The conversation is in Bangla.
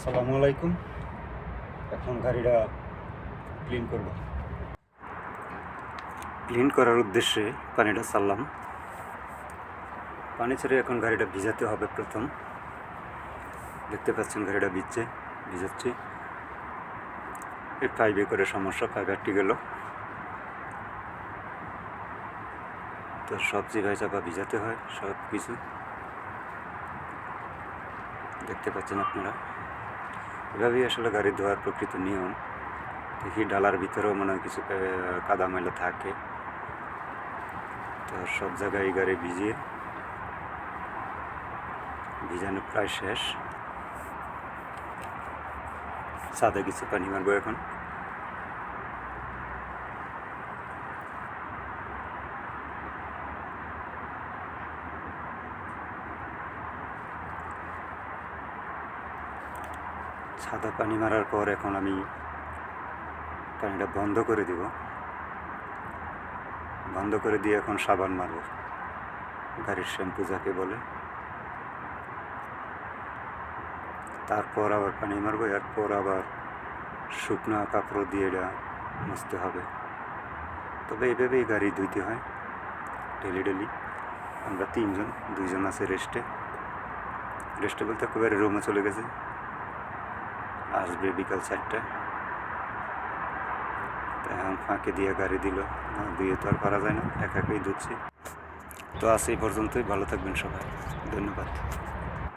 আসসালামু আলাইকুম। এখন গাড়িটা ক্লিন করব। ক্লিন করার উদ্দেশ্যে পানিটা ছাড়লাম। পানি ছেড়ে এখন গাড়িটা ভিজাতে হবে। প্রথম দেখতে পাচ্ছেন গাড়িটা ভিজাচ্ছি। এই পাইপে করে সমস্যা, পাইপ আটকে গেল, তো সব জায়গায় চাপা ভিজাতে হয়। সব কিছু দেখতে পাচ্ছেন আপনারা। এভাবেই আসলে গাড়ি ধোয়ার প্রকৃত নিয়ম। দেখি ডালার ভিতরেও মনে হয় কিছু কাদা ময়লা থাকে, তো সব জায়গায় গাড়ি ভিজানো প্রায় শেষ। ছাদে কিছু পানি মারবো এখন। ছাদে পানি মারার পর এখন আমি পানিটা বন্ধ করে দিব। বন্ধ করে দিয়ে এখন সাবান মারব, গাড়ির শ্যাম্পু যাকে বলে। তারপর আবার পানি মারবো, এরপর আবার শুকনো কাপড় দিয়ে এটা মুছতে হবে। তবে এইভাবেই গাড়ি ধুইতে হয় ডেলি। আমরা তিনজন, দুইজন আছে রেস্টে বলতে একেবারে রুমে চলে গেছে, আসবে বিকাল 4টায়। এখন ফাঁকে দিয়ে গাড়ি দিল, ধুয়ে তো আর পারা যায় না, একাই ধুচ্ছি। তো আজ এই পর্যন্তই। ভালো থাকবেন সবাই, ধন্যবাদ।